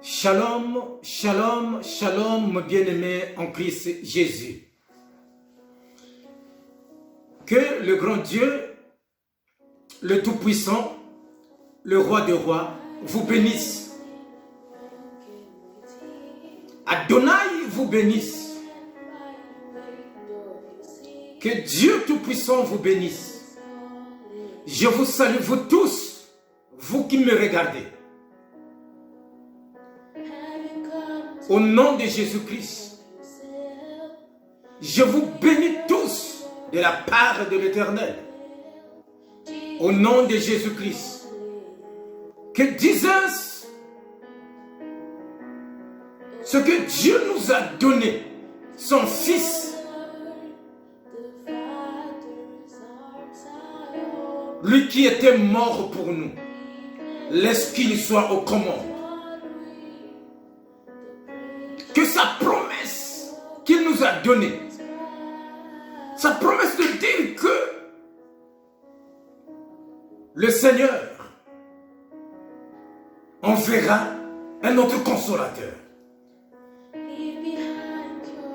Shalom, shalom, shalom, mon bien-aimé en Christ Jésus. Que le grand Dieu, le Tout-Puissant, le Roi des Rois, vous bénisse. Adonai vous bénisse. Que Dieu Tout-Puissant vous bénisse. Je vous salue, vous tous, vous qui me regardez. Au nom de Jésus-Christ, je vous bénis tous de la part de l'Éternel. Au nom de Jésus-Christ, que disais ce que Dieu nous a donné, son Fils, lui qui était mort pour nous, laisse qu'il soit aux commandes. Que sa promesse qu'il nous a donnée, sa promesse de dire que le Seigneur enverra un autre consolateur.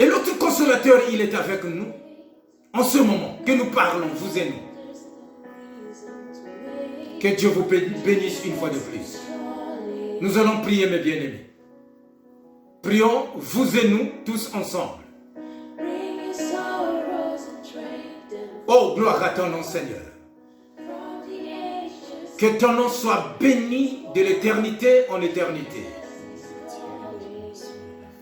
Et l'autre consolateur, il est avec nous en ce moment que nous parlons, vous et nous. Que Dieu vous bénisse une fois de plus. Nous allons prier, mes bien-aimés. Prions, vous et nous, tous ensemble. Oh, gloire à ton nom, Seigneur. Que ton nom soit béni de l'éternité en éternité.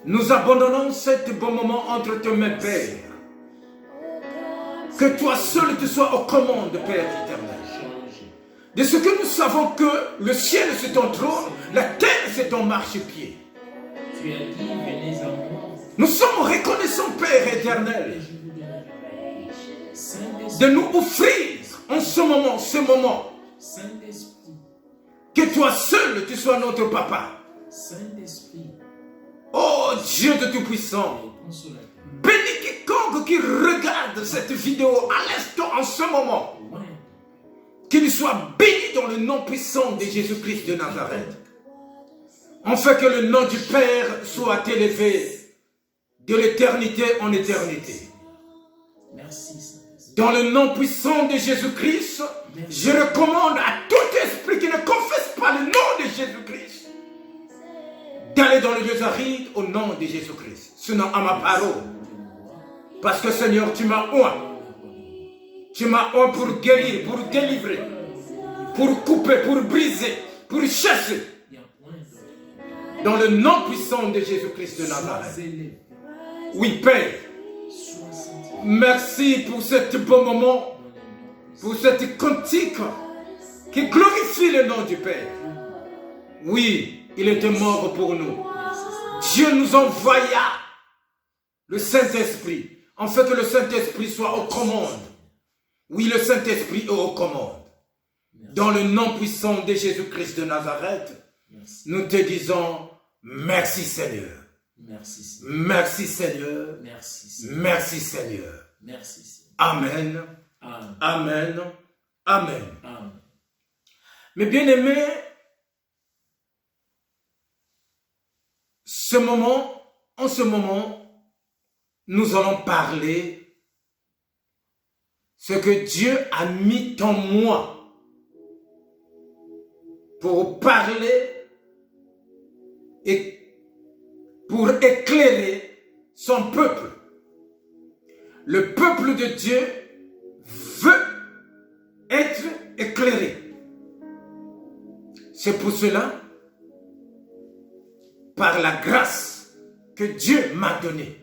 Nous abandonnons cet bon moment entre tes mains, Père. Que toi seul te sois aux commandes, Père éternel. De ce que nous savons que le ciel c'est ton trône, la terre c'est ton marchepied. Tu as dit, venez à moi. Nous sommes reconnaissants, Père éternel, de nous offrir en ce moment, Saint-Esprit, que toi seul tu sois notre papa. Saint-Esprit, Oh Dieu de Tout-Puissant, consolateur. bénis quiconque qui regarde cette vidéo à l'instant en ce moment. Qu'il soit béni dans le nom puissant de Jésus-Christ de Nazareth. Afin que le nom du Père soit élevé de l'éternité en éternité. Merci, Saint-Esprit. Dans le nom puissant de Jésus-Christ, je recommande à tout esprit qui ne confesse pas le nom de Jésus-Christ d'aller dans le lieu aride au nom de Jésus-Christ. Sinon à ma parole. Parce que Seigneur, tu m'as oint. Tu m'as oint pour guérir, pour délivrer, pour couper, pour briser, pour chasser. Dans le nom puissant de Jésus-Christ de Nazareth. Oui, Père. Merci pour ce bon moment, pour cette cantique qui glorifie le nom du Père. Oui, il était mort pour nous. Dieu nous envoya le Saint-Esprit, afin que le Saint-Esprit soit aux commandes. Oui, le Saint-Esprit est aux commandes. Dans le nom puissant de Jésus-Christ de Nazareth, nous te disons merci Seigneur. Merci, Seigneur. Merci Seigneur. Merci, Seigneur. Merci Seigneur. Merci, Seigneur. Amen. Amen. Amen. Amen. Amen. Mes bien-aimés, en ce moment, nous allons parler ce que Dieu a mis en moi pour parler et pour éclairer son peuple. Le peuple de Dieu veut être éclairé. C'est pour cela, par la grâce que Dieu m'a donnée,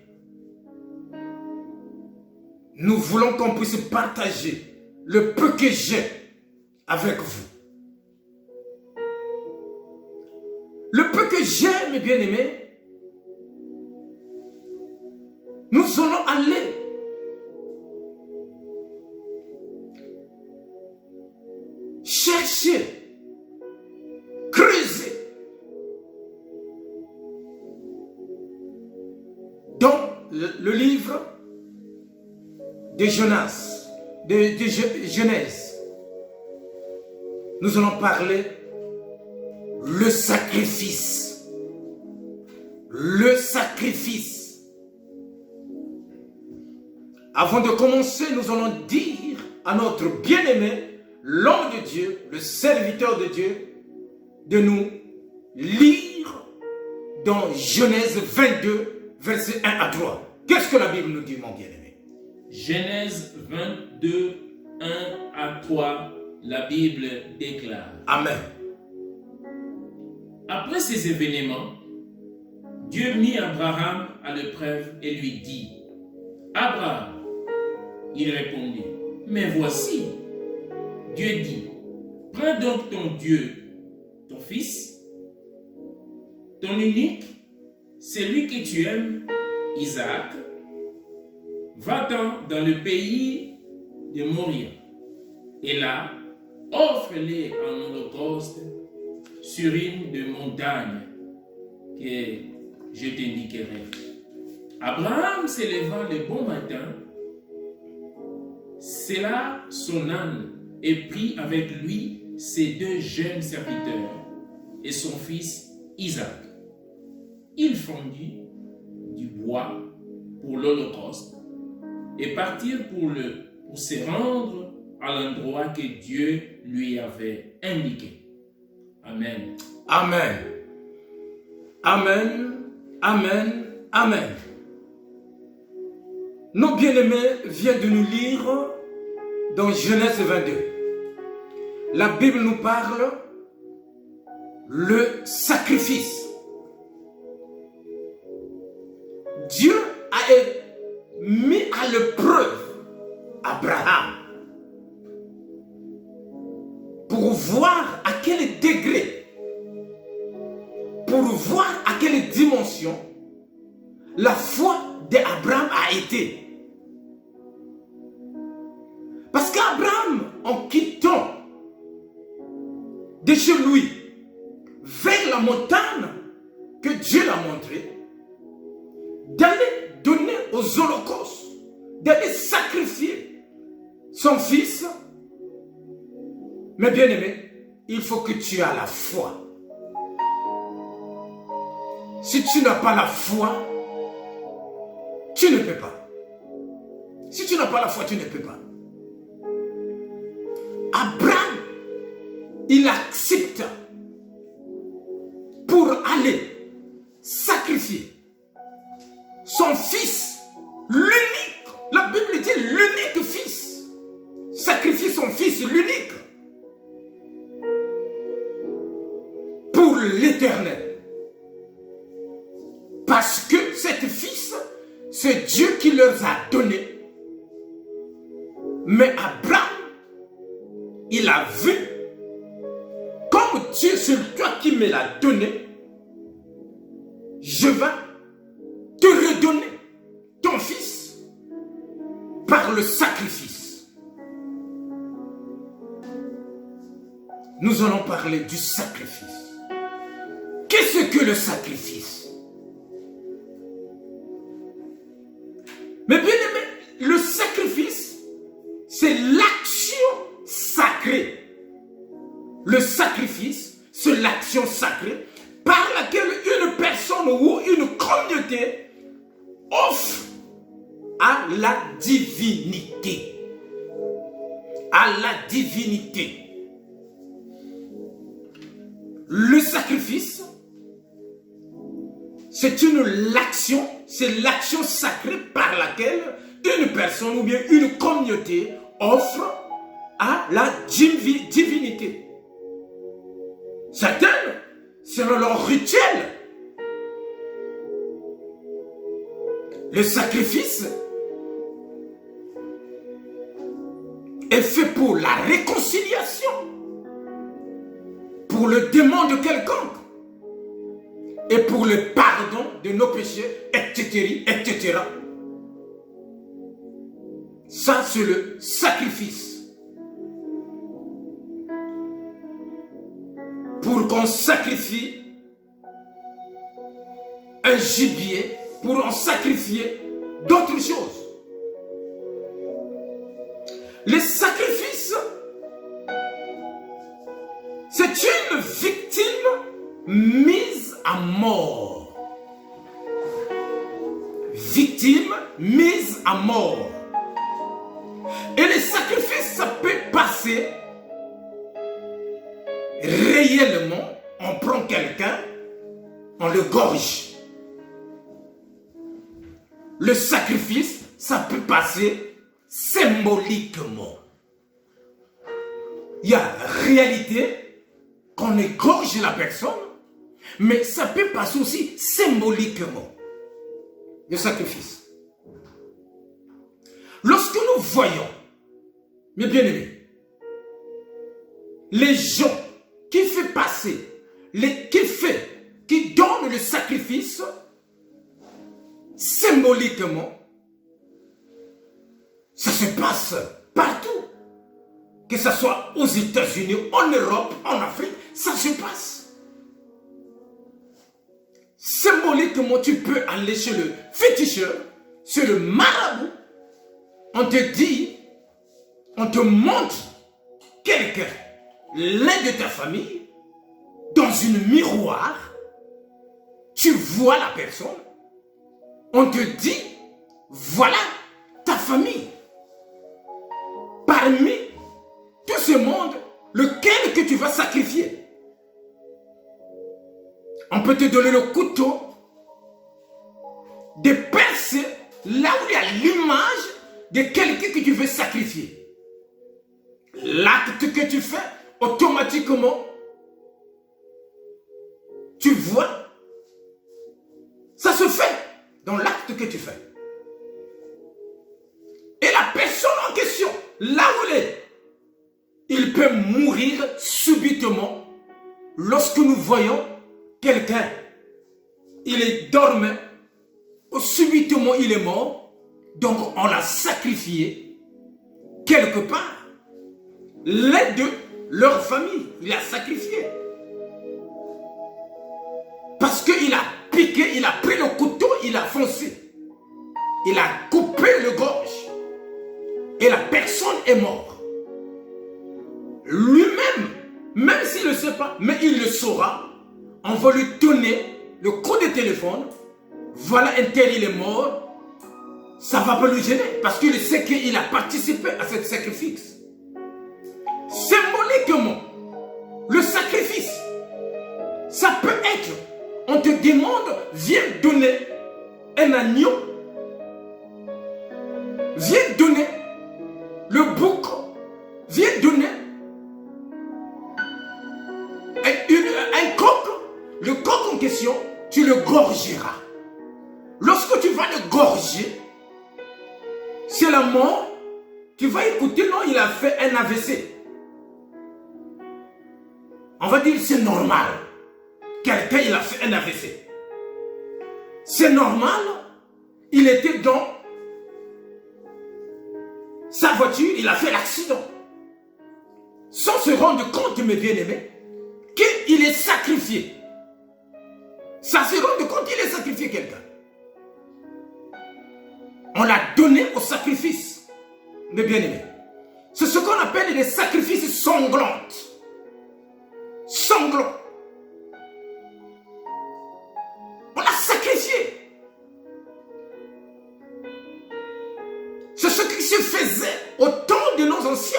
nous voulons qu'on puisse partager le peu que j'ai avec vous. Le peu que j'ai, mes bien-aimés, nous allons aller chercher, creuser dans le livre de Jonas, de Genèse. Nous allons parler le sacrifice le sacrifice. Avant de commencer, nous allons dire à notre bien-aimé, l'homme de Dieu, le serviteur de Dieu, de nous lire dans Genèse 22, versets 1 à 3. Qu'est-ce que la Bible nous dit, mon bien-aimé? Genèse 22, 1 à 3, la Bible déclare. Amen. Après ces événements, Dieu mit Abraham à l'épreuve et lui dit, Abraham, il répondit, mais voici. Dieu dit, prends donc ton Dieu, ton fils, ton unique, celui que tu aimes, Isaac, va-t'en dans le pays de Moria, et là, offre-les en holocauste sur une des montagnes que je t'indiquerai. Abraham s'éleva le bon matin, sella son âne et prit avec lui ses deux jeunes serviteurs et son fils Isaac. Il fondit du bois pour l'holocauste et partirent pour se rendre à l'endroit que Dieu lui avait indiqué. Amen. Amen. Amen. Amen. Amen. Nos bien-aimés viennent de nous lire dans Genèse 22. La Bible nous parle le sacrifice. Dieu a mis à l'épreuve Abraham pour voir à quel degré, pour voir à quelle dimension la foi d'Abraham a été. Parce qu'Abraham, en quittant de chez lui vers la montagne que Dieu l'a montré, d'aller donner aux holocaustes, d'aller sacrifier son fils, mais bien aimé, il faut que tu aies la foi. Si tu n'as pas la foi, tu ne peux pas. Si tu n'as pas la foi, tu ne peux pas. Abraham, il accepte pour aller sacrifier son fils, l'unique. La Bible dit l'unique fils. Sacrifier son fils, l'unique. Pour l'Éternel. Parce que cet fils, c'est Dieu qui leur a donné. Mais Abraham, il a vu, comme Dieu, c'est toi qui me l'as donné, je vais te redonner ton fils par le sacrifice. Nous allons parler du sacrifice. Qu'est-ce que le sacrifice? Mais bien aimé, le sacrifice, c'est l'action sacrée. Le sacrifice, c'est l'action sacrée par laquelle une personne ou une communauté offre à la divinité. À la divinité. Le sacrifice, c'est l'action sacrée par laquelle une personne ou bien une communauté offre à la divinité. Certaines, selon leur rituel, le sacrifice est fait pour la réconciliation, pour le démon de quelconque, et pour le pardon de nos péchés, etc., etc. Ça, c'est le sacrifice. Pour qu'on sacrifie un gibier, pour en sacrifier d'autres choses. Les sacrifices, c'est une victime mise à mort mise à mort. Et le sacrifice, ça peut passer réellement. On prend quelqu'un, on le gorge. Le sacrifice, ça peut passer symboliquement. Il y a réalité qu'on égorge la personne, mais ça peut passer aussi symboliquement. Le sacrifice. Lorsque nous voyons, mes bien-aimés, les gens qui font passer, qui donnent le sacrifice symboliquement, ça se passe partout. Que ce soit aux États-Unis, en Europe, en Afrique, ça se passe. Symboliquement, tu peux aller chez le féticheur, chez le marabout. On te dit, on te montre quelqu'un, l'un de ta famille, dans une miroir. Tu vois la personne. On te dit, voilà ta famille. Parmi tout ce monde, lequel que tu vas sacrifier? On peut te donner le couteau de percer là où il y a l'image de quelqu'un que tu veux sacrifier. L'acte que tu fais, automatiquement, tu vois, ça se fait dans l'acte que tu fais. Et la personne en question, là où elle est, il peut mourir subitement lorsque nous voyons quelqu'un. Il est dormant, subitement il est mort, donc on l'a sacrifié quelque part. L'un de leur famille, il a sacrifié. Parce qu'il a piqué, il a pris le couteau, il a foncé. Il a coupé le gorge. Et la personne est morte. Lui-même, même s'il ne le sait pas, mais il le saura, on va lui donner le coup de téléphone. Voilà, un tel, il est mort. Ça ne va pas lui gêner parce qu'il sait qu'il a participé à ce sacrifice. Symboliquement, le sacrifice, ça peut être, on te demande, viens donner un agneau, viens donner le bouc, viens donner un coq. Le coq en question, tu le gorgeras. Lorsque tu vas le gorger, c'est la mort. Tu vas écouter, non, il a fait un AVC. On va dire c'est normal. Quelqu'un, il a fait un AVC. C'est normal. Il était dans sa voiture, il a fait l'accident. Sans se rendre compte, mes bien-aimés, qu'il est sacrifié. Ça se rend compte qu'il est sacrifié quelqu'un. On l'a donné au sacrifice, mes bien-aimés. C'est ce qu'on appelle les sacrifices sanglants. Sanglants. On l'a sacrifié. C'est ce qui se faisait au temps de nos anciens.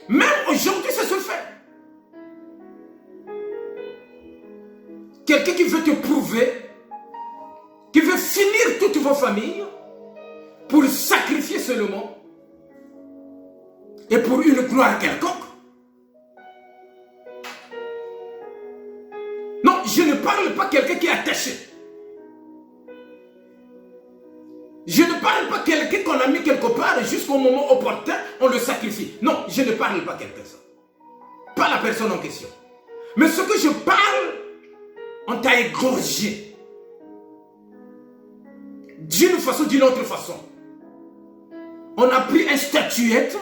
Même aujourd'hui, ça se fait. Quelqu'un qui veut te prouver, qui veut finir toutes vos familles, pour sacrifier seulement, et pour une gloire quelconque. Non, je ne parle pas de quelqu'un qui est attaché. Je ne parle pas de quelqu'un qu'on a mis quelque part et jusqu'au moment opportun, on le sacrifie. Non, je ne parle pas de quelqu'un ça. Pas la personne en question. Mais ce que je parle, on t'a égorgé. D'une façon ou d'une autre façon. On a pris une statuette.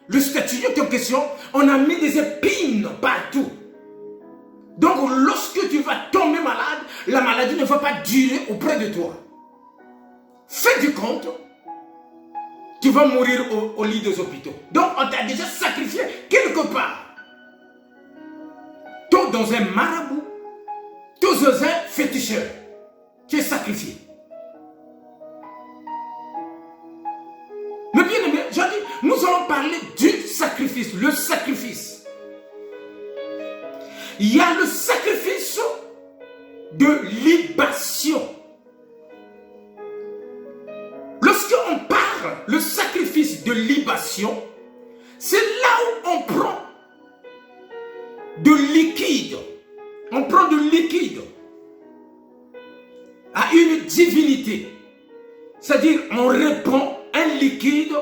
Le statuette en question, on a mis des épines partout. Donc lorsque tu vas tomber malade, la maladie ne va pas durer auprès de toi. Fais du compte, tu vas mourir au lit des hôpitaux. Donc on t'a déjà sacrifié quelque part. Toi dans un marabout, toi dans un féticheur, tu es sacrifié. parler du sacrifice, le sacrifice. Il y a le sacrifice de libation. Lorsqu'on parle le sacrifice de libation, c'est là où on prend de liquide. On prend de liquide à une divinité. C'est-à-dire, on répand un liquide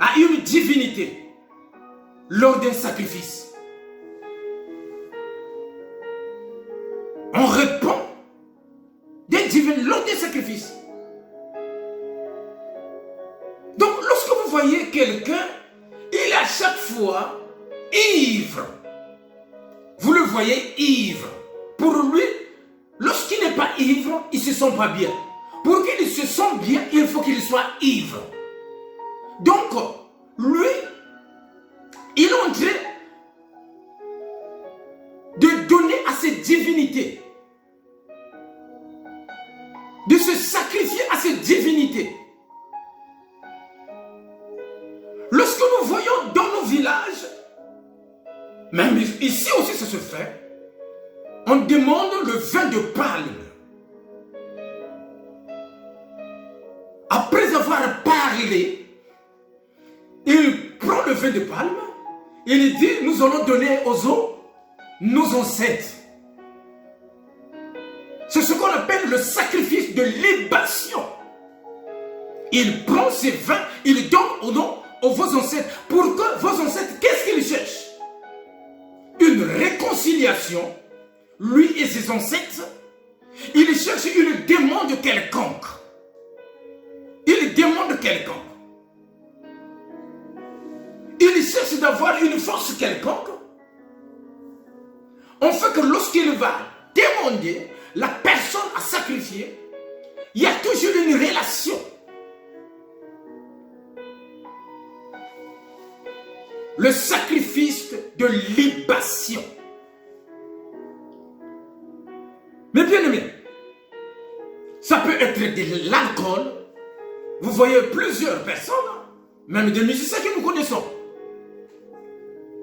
à une divinité lors d'un sacrifice. On répand des divinités lors d'un sacrifice. Donc, lorsque vous voyez quelqu'un, il est à chaque fois ivre. Vous le voyez ivre. Pour lui, lorsqu'il n'est pas ivre, il ne se sent pas bien. Pour qu'il se sente bien, il faut qu'il soit ivre. Donc, lui, il est en train de donner à cette divinité, de se sacrifier à cette divinité. Lorsque nous voyons dans nos villages, même ici aussi ça se fait, on demande le vin de palme. Après avoir parlé, il prend le vin de palme, il dit, nous allons donner aux eaux nos ancêtres. C'est ce qu'on appelle le sacrifice de libation. Il prend ces vins, il donne au nom aux vos ancêtres. Pour que vos ancêtres, qu'est-ce qu'ils cherchent? Une réconciliation, lui et ses ancêtres. Il cherche une demande quelconque. Il demande quelconque. Il cherche d'avoir une force quelconque. En fait que lorsqu'il va demander la personne à sacrifier, il y a toujours une relation. Le sacrifice de libation. Mais bien aimé, ça peut être de l'alcool. Vous voyez plusieurs personnes, même des musiciens que nous connaissons.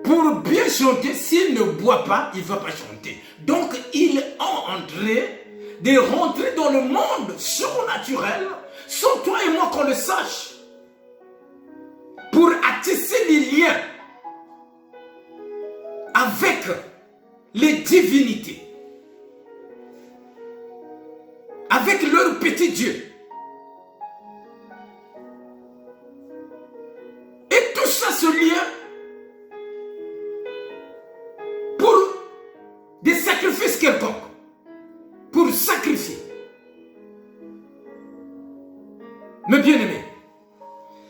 Pour bien chanter, s'il ne boit pas, il ne va pas chanter. Donc, il est en train de rentrer dans le monde surnaturel, sans toi et moi qu'on le sache, pour attiser les liens avec les divinités, avec leur petit Dieu. Et tout ça se lien pour des sacrifices quelconques, pour sacrifier. Mais bien aimé,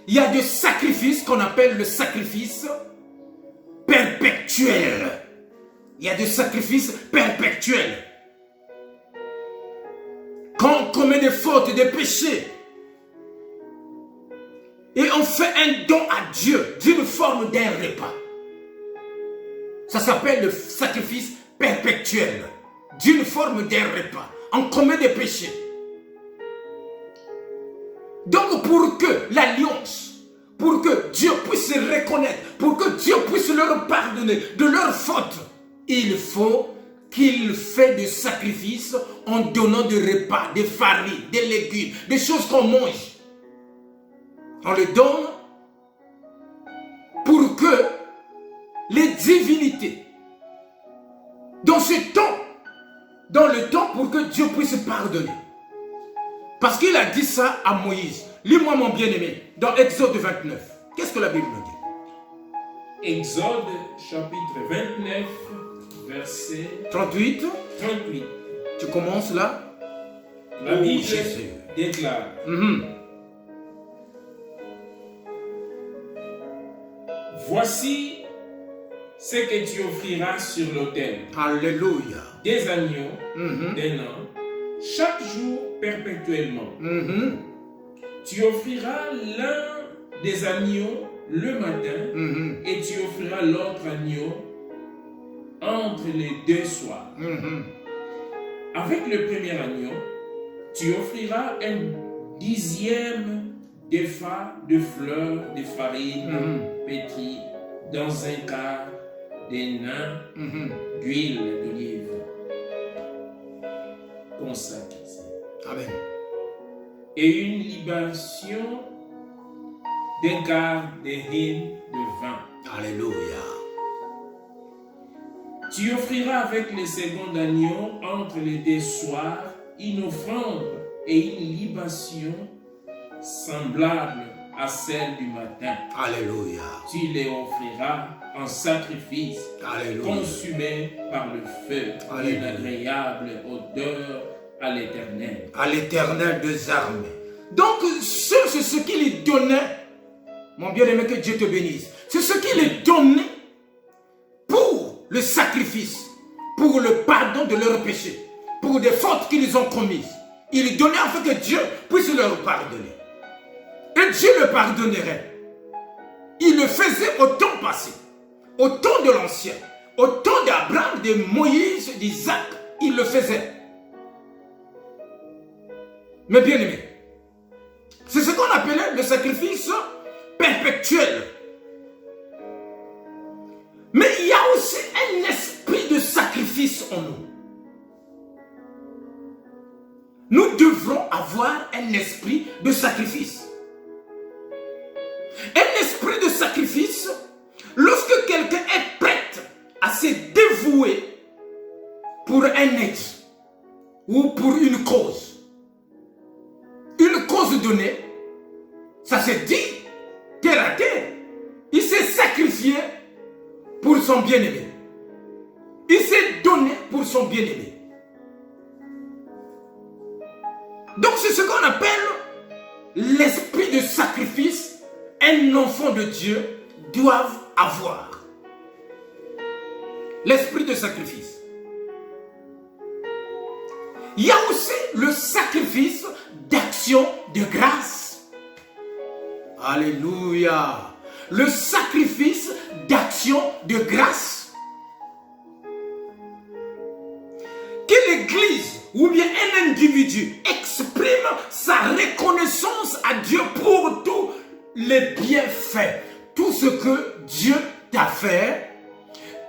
il y a des sacrifices qu'on appelle le sacrifice perpétuel. Il y a des sacrifices perpétuels. Quand on commet des fautes, des péchés, et on fait un don à Dieu d'une forme d'un repas, ça s'appelle le sacrifice perpétuel, d'une forme d'un repas. On commet des péchés. Donc pour que l'alliance, pour que Dieu puisse se reconnaître, pour que Dieu puisse leur pardonner de leurs fautes, il faut qu'il fait des sacrifices en donnant des repas, des farines, des légumes, des choses qu'on mange. On les donne pour que les divinités, dans ce temps, dans le temps pour que Dieu puisse pardonner. Parce qu'il a dit ça à Moïse. Lis-moi mon bien-aimé, dans Exode 29. Qu'est-ce que la Bible nous dit? Exode chapitre 29, verset 38. 38. Tu commences là. La Bible Jésus déclare, voici ce que tu offriras sur l'autel. Alléluia. Des agneaux, d'un an, chaque jour perpétuellement. Tu offriras l'un des agneaux le matin et tu offriras l'autre agneau entre les deux soirs. Avec le premier agneau, tu offriras un dixième des fards de fleurs de farine pétries dans un quart des nains d'huile d'olive consacrée. Amen. Et une libation d'un quart des hin de vin. Alléluia. Tu offriras avec le second agneau entre les deux soirs une offrande et une libation semblable à celle du matin. Alléluia. Tu les offriras en sacrifice Alléluia. consumé par le feu, une agréable odeur à l'Éternel. À l'Éternel des armées. Donc, c'est ce qu'il donnait. Mon bien-aimé, que Dieu te bénisse. C'est ce qu'il est donné pour le sacrifice, pour le pardon de leurs péchés, pour des fautes qu'ils ont commises. Il donnait afin que Dieu puisse leur pardonner. Et Dieu le pardonnerait. Il le faisait au temps passé, au temps de l'Ancien, au temps d'Abraham, de Moïse, d'Isaac. Il le faisait. Mais bien aimé, c'est ce qu'on appelait le sacrifice perpétuel. Mais il y a aussi un esprit de sacrifice en nous. Nous devrons avoir un esprit de sacrifice. Un esprit de sacrifice, lorsque quelqu'un est prêt à se dévouer pour un être ou pour une cause donnée, ça se dit terre à terre. Il s'est sacrifié pour son bien-aimé. Il s'est donné pour son bien-aimé. Donc c'est ce qu'on appelle l'esprit de sacrifice. Un enfant de Dieu doit avoir. L'esprit de sacrifice. Il y a aussi le sacrifice d'action de grâce. Alléluia. Le sacrifice d'action de grâce. Que l'Église ou bien un individu exprime sa reconnaissance à Dieu pour tous les bienfaits, tout ce que Dieu t'a fait,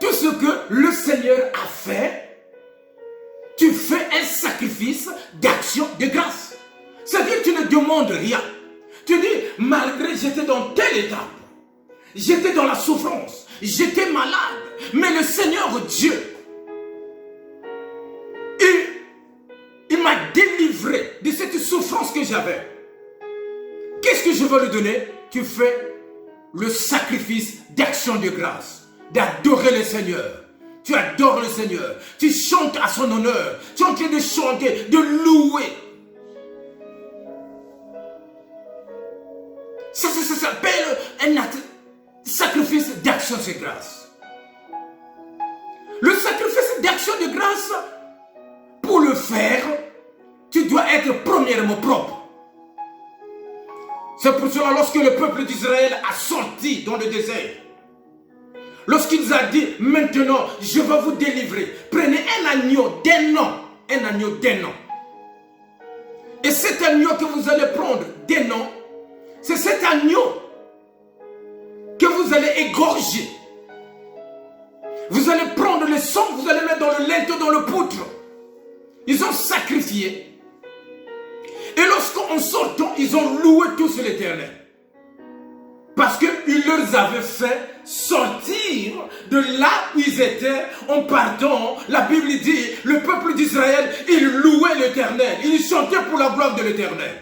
tout ce que le Seigneur a fait. Tu fais un sacrifice d'action de grâce. C'est-à-dire que tu ne demandes rien. Tu dis, malgré j'étais dans telle étape, j'étais dans la souffrance, j'étais malade, mais le Seigneur Dieu, il m'a délivré de cette souffrance que j'avais. Qu'est-ce que je veux lui donner? Tu fais le sacrifice d'action de grâce, d'adorer le Seigneur. Tu adores le Seigneur, tu chantes à son honneur, tu es en train de chanter, de louer. Ça s'appelle un sacrifice d'action de grâce. Le sacrifice d'action de grâce, pour le faire, tu dois être premièrement propre. C'est pour cela lorsque le peuple d'Israël a sorti dans le désert, lorsqu'il a dit, maintenant, je vais vous délivrer. Prenez un agneau d'un an. Un agneau d'un an. Et cet agneau que vous allez prendre d'un an, c'est cet agneau que vous allez égorger. Vous allez prendre le sang, vous allez mettre dans le linteau, dans le poutre. Ils ont sacrifié. Et lorsqu'en sortant, ils ont loué tous l'Éternel. Parce qu'il leur avait fait sortir de là où ils étaient en partant. La Bible dit, le peuple d'Israël, il louait l'Éternel. Il chantait pour la gloire de l'Éternel.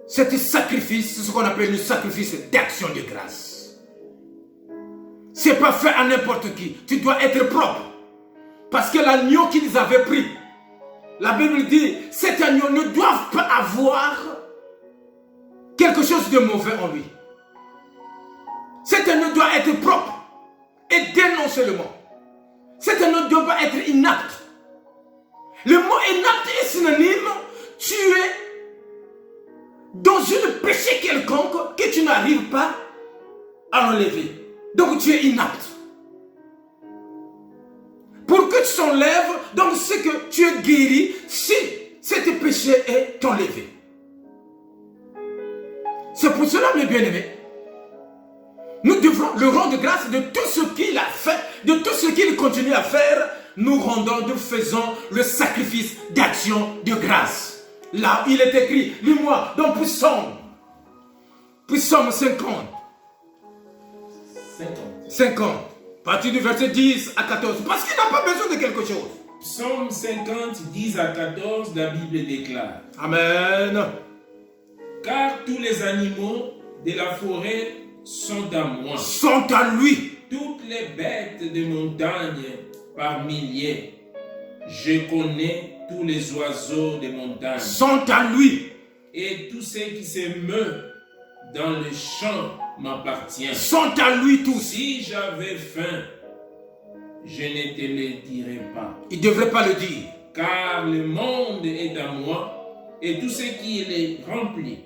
Cet sacrifice, c'est ce qu'on appelle le sacrifice d'action de grâce. Ce n'est pas fait à n'importe qui. Tu dois être propre. Parce que l'agneau qu'ils avaient pris, la Bible dit, cet agneau ne doit pas avoir quelque chose de mauvais en lui. Cet agneau doit être propre et d'un an seulement. Cet agneau ne doit pas être inapte. Le mot inapte est synonyme, tu es dans un péché quelconque que tu n'arrives pas à enlever. Donc tu es inapte. Pour que tu s'enlèves, donc c'est que tu es guéri si cet péché est enlevé. C'est pour cela, mes bien-aimés, nous devrons le rendre grâce de tout ce qu'il a fait, de tout ce qu'il continue à faire. Nous faisons le sacrifice d'action de grâce. Là, il est écrit, lis-moi, dans Psaume 50. 50. À partir du verset 10 à 14. Parce qu'il n'a pas besoin de quelque chose. Psaume 50, 10 à 14, la Bible déclare. Amen. Car tous les animaux de la forêt sont à moi. Sont à lui. Toutes les bêtes de montagne par milliers. Je connais tous les oiseaux des montagnes. Sont à lui. Et tous ceux qui se meuvent dans le champ m'appartiennent. Sont à lui tous. Si j'avais faim, je ne te le dirais pas. Il ne devrait pas le dire. Car le monde est à moi et tout ce qui est rempli.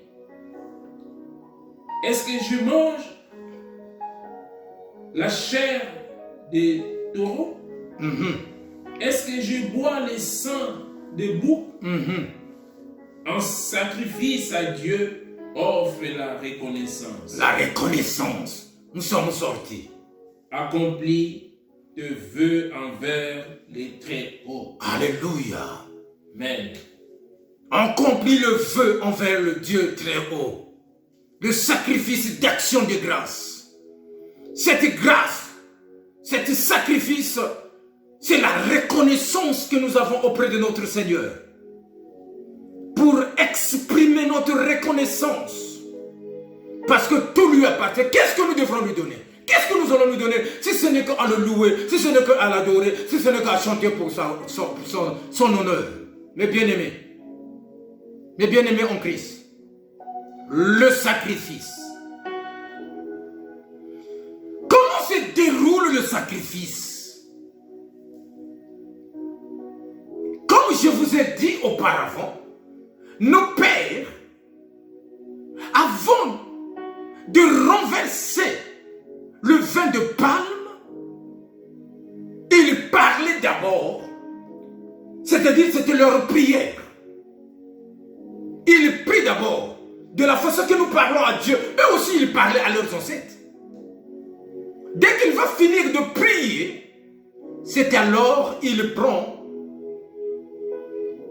Est-ce que je mange la chair des taureaux? Est-ce que je bois le sang des boucs? En sacrifice à Dieu, offre la reconnaissance. La reconnaissance. Nous sommes sortis. Accomplis tes vœux envers les très hauts. Alléluia. Amen. Accomplis le vœu envers le Dieu très haut. Le sacrifice d'action de grâce. Cette grâce, cet sacrifice, c'est la reconnaissance que nous avons auprès de notre Seigneur. Pour exprimer notre reconnaissance. Parce que tout lui appartient. Qu'est-ce que nous devrons lui donner? Qu'est-ce que nous allons lui donner? Si ce n'est qu'à le louer, si ce n'est qu'à l'adorer, si ce n'est qu'à chanter pour son honneur. Mes bien-aimés en Christ, le sacrifice. Comment se déroule le sacrifice? Comme je vous ai dit auparavant, nos pères, avant de renverser le vin de palme, ils parlaient d'abord, c'est-à-dire c'était leur prière. Ils prient d'abord, de la façon que nous parlons à Dieu. Eux aussi, ils parlaient à leurs ancêtres. Dès qu'il va finir de prier, c'est alors il prend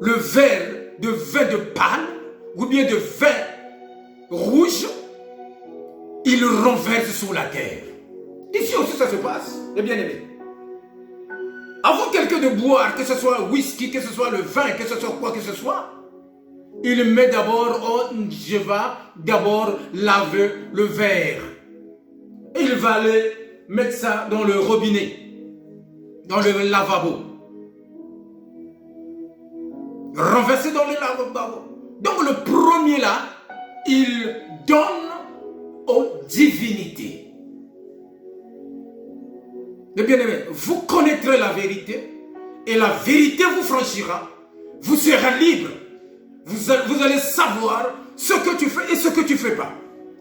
le verre de vin de palme ou bien de vin rouge, il le renverse sur la terre. Ici aussi ça se passe, les bien-aimés. Avant quelqu'un de boire, que ce soit whisky, que ce soit le vin, que ce soit quoi que ce soit, il met d'abord, je vais d'abord laver le verre. Il va aller mettre ça dans le robinet, dans le lavabo. Renverser dans le lavabo. Donc le premier là, il donne aux divinités. Mais bien aimé, vous connaîtrez la vérité et la vérité vous franchira. Vous serez libre. Vous allez savoir ce que tu fais et ce que tu ne fais pas.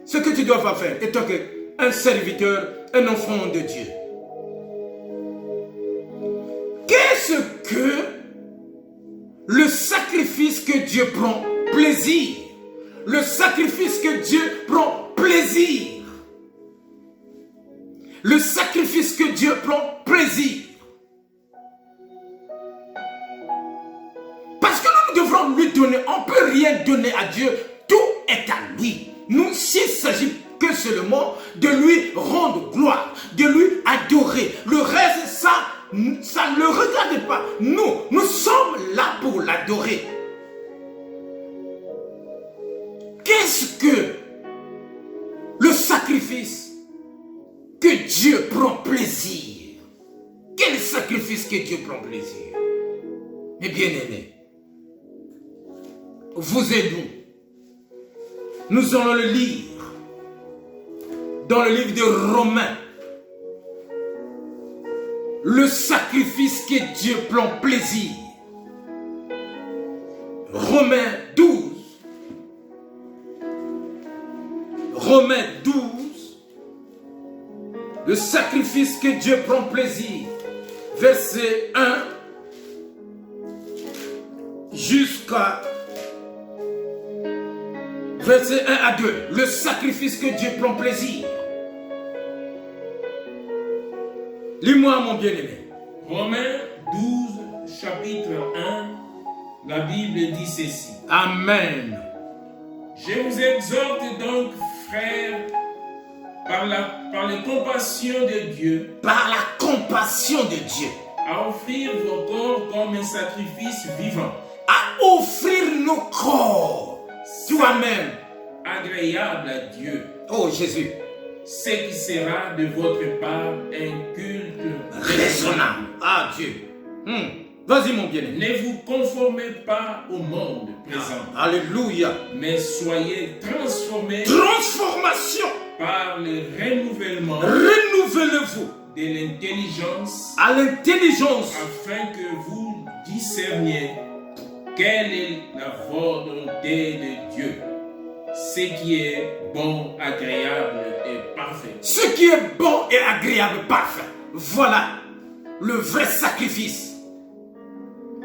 Ce que tu dois pas faire étant qu'un serviteur, un enfant de Dieu. Qu'est-ce que le sacrifice que Dieu prend plaisir? Le sacrifice que Dieu prend plaisir. Le sacrifice que Dieu prend plaisir. Parce que nous devrons lui donner. On ne peut rien donner à Dieu. Tout est à lui. Nous, s'il s'agit que seulement de lui rendre gloire, de lui adorer. Le reste, ça ne le regarde pas. Nous sommes là pour l'adorer. Qu'est-ce que le sacrifice que Dieu prend plaisir? Quel sacrifice que Dieu prend plaisir? Mes bien-aimés, vous et nous allons le lire dans le livre de Romains. Le sacrifice que Dieu prend plaisir. Romains 12. Romains 12. Le sacrifice que Dieu prend plaisir. Verset 1 jusqu'à Verset 1 à 2. Le sacrifice que Dieu prend plaisir. Lis-moi, mon bien-aimé. Romains 12, chapitre 1, la Bible dit ceci. Amen. Je vous exhorte donc, frères, par les compassions de Dieu, Par la compassion de Dieu, à offrir vos corps comme un sacrifice vivant, à offrir nos corps, toi-même, agréable à Dieu, oh Jésus, ce qui sera de votre part un culte raisonnable. Ah Dieu. Vas-y, mon bien-aimé. Ne vous conformez pas au monde présent, Alléluia. mais soyez transformés Transformation. par le renouvellement Renouvelez-vous de l'intelligence, à l'intelligence afin que vous discerniez quelle est la volonté de Dieu, ce qui est bon, agréable et parfait. ce qui est bon et agréable, parfait. Voilà le vrai sacrifice.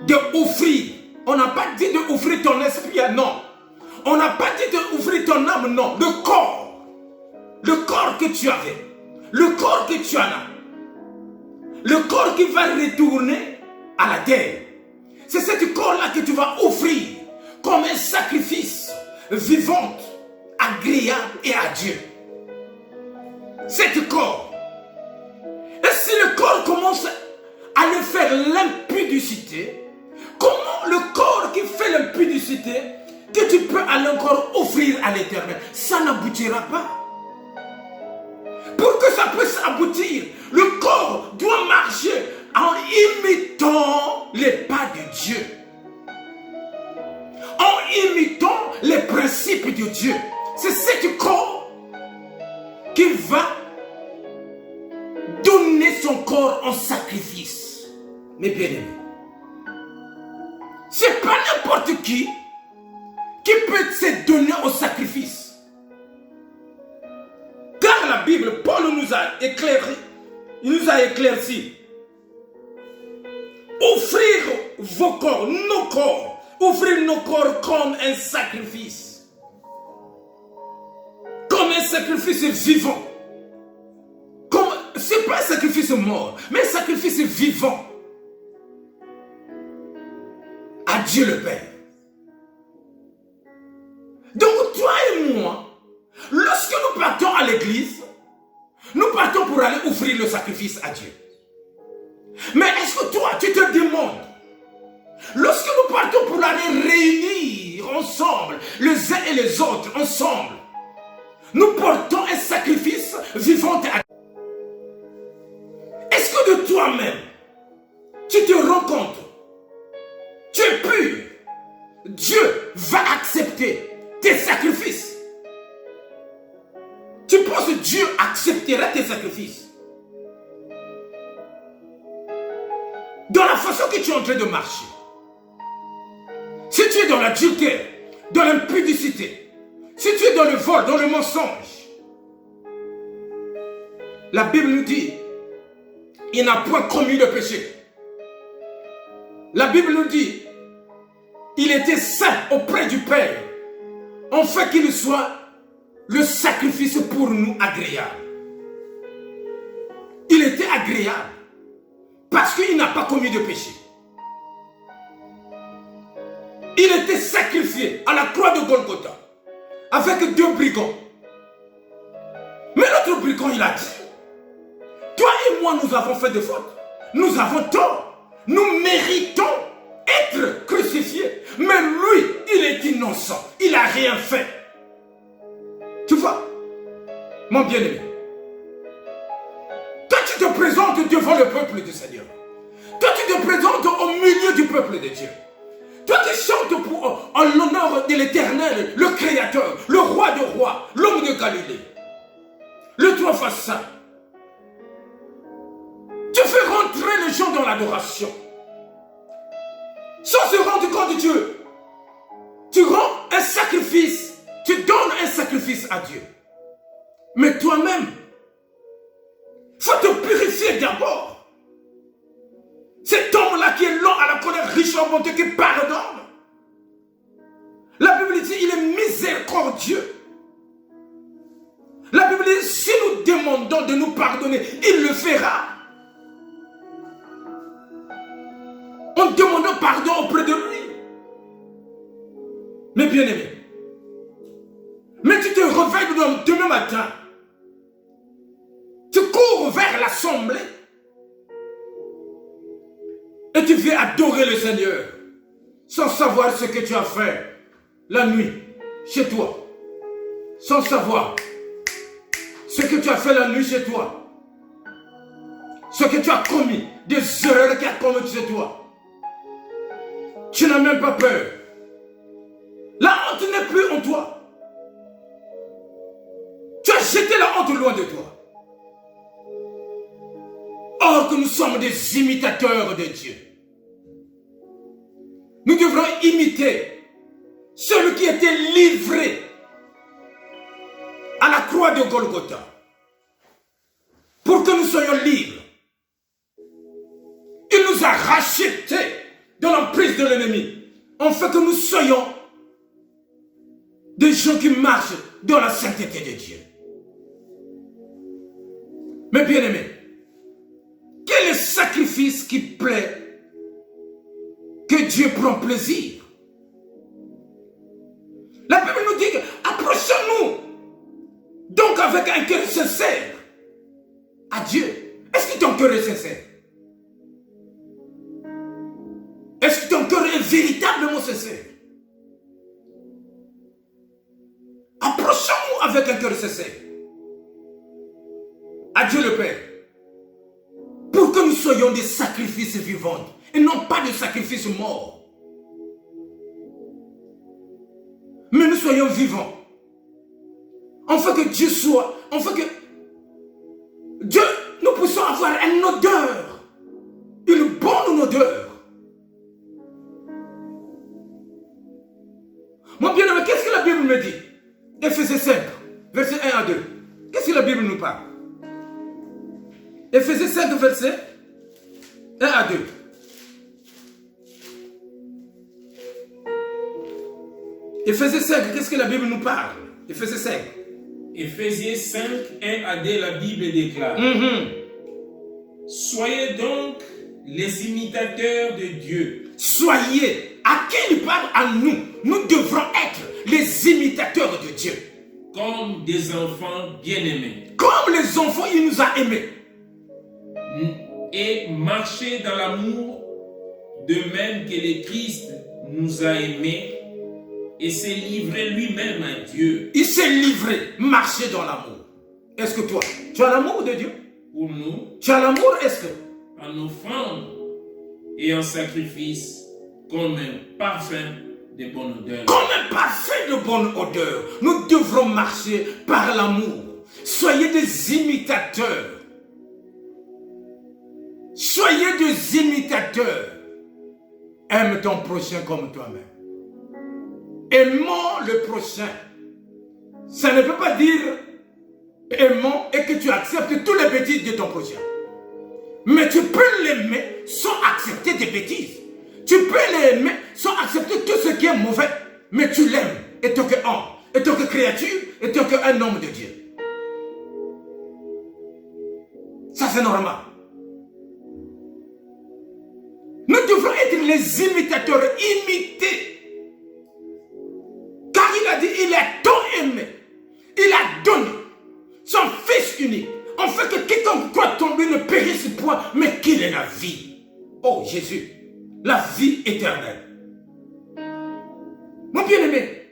De offrir. On n'a pas dit de offrir ton esprit, non. On n'a pas dit de offrir ton âme, non. Le corps. Le corps que tu avais. Le corps que tu en as. Le corps qui va retourner à la terre. C'est ce corps-là que tu vas offrir comme un sacrifice vivant, agréable et à Dieu. Cet corps. Et si le corps commence à le faire l'impudicité, comment le corps qui fait l'impudicité que tu peux aller encore offrir à l'Éternel, ça n'aboutira pas. Pour que ça puisse aboutir, le corps doit marcher en imitant les pas de Dieu. En imitant les principes de Dieu. C'est ce corps qui va donner son corps en sacrifice. Mes bien-aimés, c'est pas n'importe qui peut se donner au sacrifice. Car la Bible, Paul nous a éclairé, il nous a éclairci. Offrir vos corps, nos corps, offrir nos corps comme un sacrifice. Comme un sacrifice vivant. Ce n'est pas un sacrifice mort, mais un sacrifice vivant. À Dieu le Père. Donc toi et moi, lorsque nous partons à l'église, nous partons pour aller offrir le sacrifice à Dieu. Mais est-ce que toi, tu te demandes, lorsque nous partons pour aller réunir ensemble, les uns et les autres ensemble, nous portons un sacrifice vivant à Dieu. Est-ce que de toi-même, tu te rends compte, tu es pur, Dieu va accepter tes sacrifices? Tu penses que Dieu acceptera tes sacrifices? Dans la façon que tu es en train de marcher, si tu es dans l'adultère, dans l'impudicité, si tu es dans le vol, dans le mensonge, la Bible nous dit, il n'a point commis le péché. La Bible nous dit, il était saint auprès du Père, afin qu'il soit le sacrifice pour nous agréable. Il était agréable parce qu'il n'a pas commis de péché. Il était sacrifié à la croix de Golgotha avec 2 brigands. Mais l'autre brigand, il a dit, toi et moi, nous avons fait des fautes. Nous avons tort. Nous méritons être crucifiés. Mais lui, il est innocent. Il n'a rien fait. Tu vois, mon bien-aimé, toi tu te présentes devant le peuple du Seigneur. Toi tu te présentes au milieu du peuple de Dieu. Toi tu chantes en l'honneur de l'Éternel, le Créateur, le Roi de rois, l'homme de Galilée, le Trois face saint. Tu fais rentrer les gens dans l'adoration. Sans se rendre compte de Dieu, tu rends un sacrifice, tu donnes un sacrifice à Dieu. Mais toi-même, il faut te purifier d'abord. Cet homme-là qui est lent à la colère, riche en bonté, qui pardonne. La Bible dit il est miséricordieux. La Bible dit si nous demandons de nous pardonner, il le fera. En demandant pardon auprès de lui. Mais bien aimé, mais tu te réveilles demain matin, tu cours vers l'assemblée et tu viens adorer le Seigneur sans savoir ce que tu as fait la nuit chez toi, sans savoir ce que tu as fait la nuit chez toi, ce que tu as commis, des erreurs qu'il y a commis chez toi. Tu n'as même pas peur. La honte n'est plus en toi. Tu as jeté la honte loin de toi. Or que nous sommes des imitateurs de Dieu. Nous devrons imiter celui qui était livré à la croix de Golgotha pour que nous soyons libres. Il nous a rachetés de l'emprise de l'ennemi, en fait que nous soyons des gens qui marchent dans la sainteté de Dieu. Mais bien aimé, quel est le sacrifice qui plaît, que Dieu prend plaisir? La Bible nous dit, approchons-nous donc avec un cœur sincère à Dieu. Est-ce que ton cœur est sincère? Est-ce que ton cœur est véritablement sincère? Approchons-nous avec un cœur sincère à Dieu le Père, pour que nous soyons des sacrifices vivants et non pas des sacrifices morts. Mais nous soyons vivants. En fait que Dieu soit, en fait que Dieu, nous puissions avoir une odeur, une bonne odeur. Mon bien-aimé, qu'est-ce que la Bible me dit? Éphésiens 5, versets 1 à 2. Qu'est-ce que la Bible nous parle? Éphésiens 5, versets 1 à 2. Éphésiens 5, qu'est-ce que la Bible nous parle? Éphésiens 5. Éphésiens 5, 1 à 2, la Bible déclare. Soyez donc les imitateurs de Dieu. Soyez, à qui il parle? À nous. Nous devrons être les imitateurs de Dieu. Comme des enfants bien-aimés. Comme les enfants, il nous a aimés. Et marcher dans l'amour, de même que le Christ nous a aimés et s'est livré lui-même à Dieu. Il s'est livré, marcher dans l'amour. Est-ce que toi, tu as l'amour de Dieu? Pour nous, Tu as l'amour, est-ce que? en offrande et en sacrifice, comme un parfum de bonne odeur. Comme un parfum de bonne odeur, nous devrons marcher par l'amour. Soyez des imitateurs. Soyez des imitateurs. Aime ton prochain comme toi-même. Aimons le prochain. Ça ne peut pas dire aimons et que tu acceptes tous les bêtises de ton prochain. Mais tu peux l'aimer sans accepter des bêtises. Tu peux l'aimer sans accepter tout ce qui est mauvais. Mais tu l'aimes, étant qu'homme, étant que créature, étant qu'un homme de Dieu. Ça c'est normal. Nous devons être les imitateurs, imiter. Car il a dit, il a tant aimé, il a donné son Fils unique, en fait que quiconque croit tomber ne périsse point, mais qu'il ait la vie. Oh Jésus, la vie éternelle. Mon bien-aimé,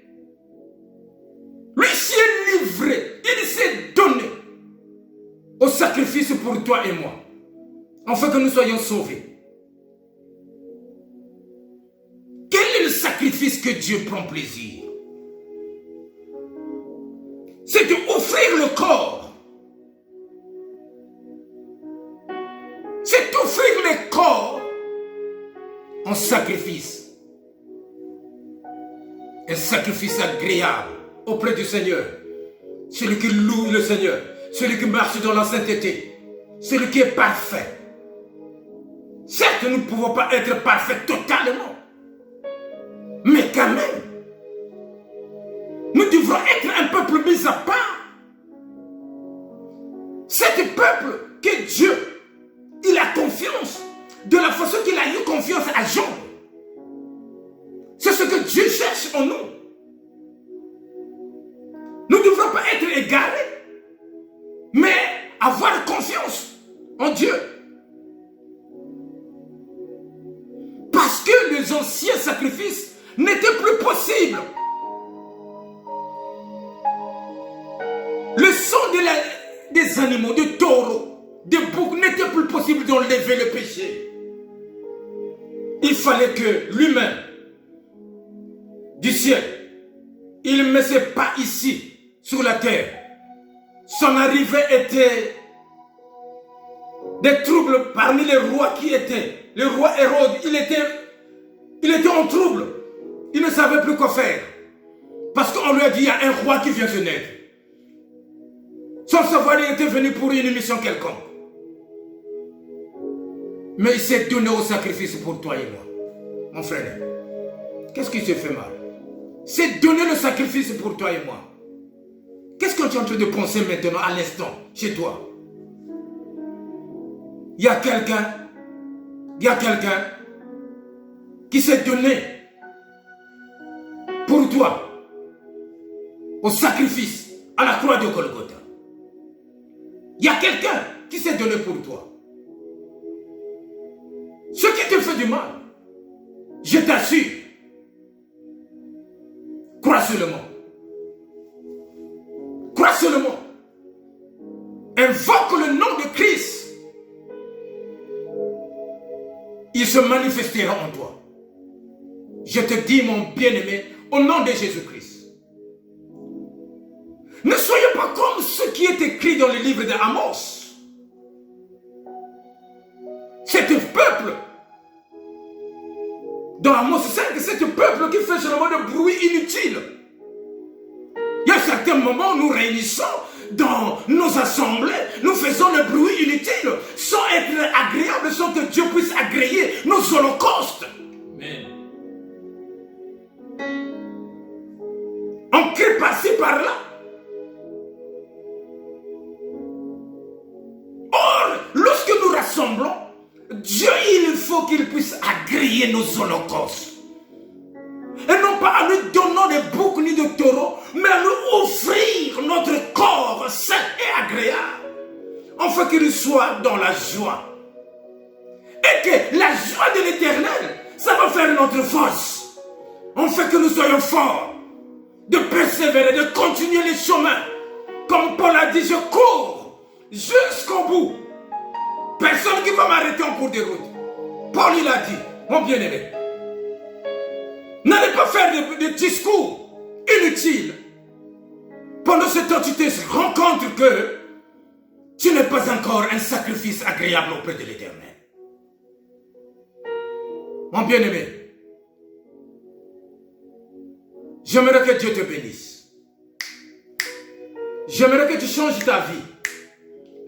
lui s'est livré, il s'est donné au sacrifice pour toi et moi, en fait que nous soyons sauvés. Quel est le sacrifice que Dieu prend plaisir? C'est d'offrir le corps. C'est d'offrir le corps en sacrifice. Un sacrifice agréable auprès du Seigneur. Celui qui loue le Seigneur. Celui qui marche dans la sainteté. Celui qui est parfait. Certes, nous ne pouvons pas être parfaits totalement. Mais quand même, Cet peuple que Dieu, il a confiance, de la façon qu'il a eu confiance à Job. C'est ce que Dieu cherche en nous. Nous ne devrons pas être égarés, mais avoir confiance en Dieu. Parce que les anciens sacrifices n'étaient plus possibles. Le sang des animaux, des taureaux, des boucs n'était plus possible d'enlever le péché. Il fallait que lui-même, du ciel, il ne mettait pas ici, sur la terre. Son arrivée était des troubles parmi les rois qui étaient. Le roi Hérode, il était en trouble. Il ne savait plus quoi faire. Parce qu'on lui a dit, il y a un roi qui vient de naître. Sans savoir, il était venu pour une mission quelconque. Mais il s'est donné au sacrifice pour toi et moi. Mon frère, qu'est-ce qui se fait mal? C'est donner le sacrifice pour toi et moi. Qu'est-ce que tu es en train de penser maintenant, à l'instant, chez toi? Il y a quelqu'un qui s'est donné pour toi au sacrifice à la croix de Golgotha. Il y a quelqu'un qui s'est donné pour toi. Ce qui te fait du mal, je t'assure, crois seulement. Crois seulement. Invoque le nom de Christ. Il se manifestera en toi. Je te dis, mon bien-aimé, au nom de Jésus-Christ. Ne soyez pas comme ce qui est écrit dans le livre d'Amos. C'est un peuple. Dans Amos 5, c'est un peuple qui fait seulement de bruit inutile. Il y a certains moments où nous réunissons dans nos assemblées, nous faisons le bruit inutile sans être agréable, sans que Dieu puisse agréer nos holocaustes. Amen. On crie par-ci par-là. Or, lorsque nous rassemblons, Dieu, il faut qu'il puisse agréer nos holocaustes. Et non pas en nous donnant des boucs ni de taureaux, mais à nous offrir notre corps sain et agréable. Afin qu'il soit dans la joie. Et que la joie de l'Éternel, ça va faire notre force. Afin que nous soyons forts. De persévérer, de continuer les chemins. Comme Paul a dit, je cours jusqu'au bout. Personne qui va m'arrêter en cours de route. Paul, il a dit, mon bien-aimé, n'allez pas faire de discours inutiles. Pendant ce temps, tu te rends compte que tu n'es pas encore un sacrifice agréable auprès de l'Éternel. Mon bien-aimé, j'aimerais que Dieu te bénisse. J'aimerais que tu changes ta vie.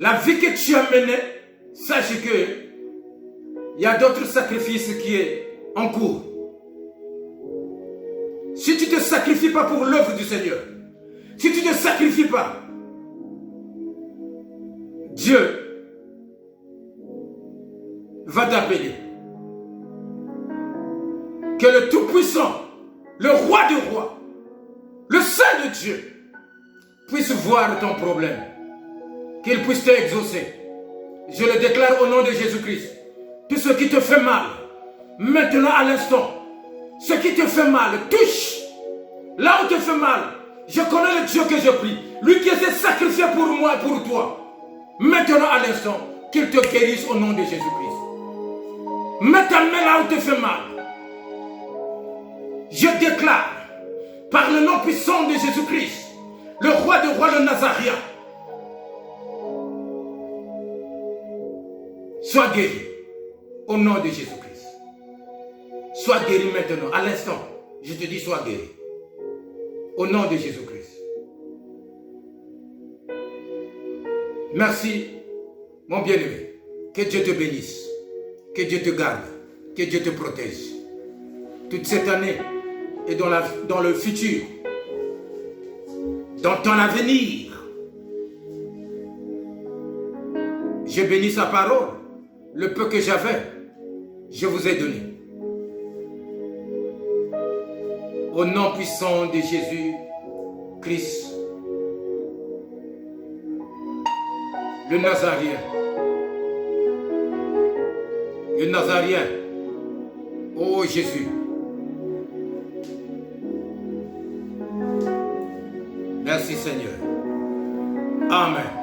La vie que tu as menée, sache que il y a d'autres sacrifices qui est en cours. Si tu ne te sacrifies pas pour l'œuvre du Seigneur, si tu ne te sacrifies pas, Dieu va t'appeler. Que le Tout-Puissant, le Roi des Rois, le Saint de Dieu, puisse voir ton problème, qu'il puisse t'exaucer. Je le déclare au nom de Jésus-Christ. Tout ce qui te fait mal, maintenant à l'instant, ce qui te fait mal, touche. Là où te fait mal, je connais le Dieu que je prie. Lui qui s'est sacrifié pour moi et pour toi. Maintenant à l'instant, qu'il te guérisse au nom de Jésus-Christ. Mets ta main là où te fait mal. Je déclare, par le nom puissant de Jésus-Christ, le Roi des Rois, le Nazaréen, sois guéri au nom de Jésus-Christ. Sois guéri maintenant, à l'instant. Je te dis, sois guéri. Au nom de Jésus-Christ. Merci, mon bien-aimé. Que Dieu te bénisse. Que Dieu te garde. Que Dieu te protège. Toute cette année et dans le futur. Dans ton avenir. J'ai béni sa parole. Le peu que j'avais, je vous ai donné. Au nom puissant de Jésus-Christ, le Nazaréen. Le Nazaréen. Oh Jésus. Merci Seigneur. Amen.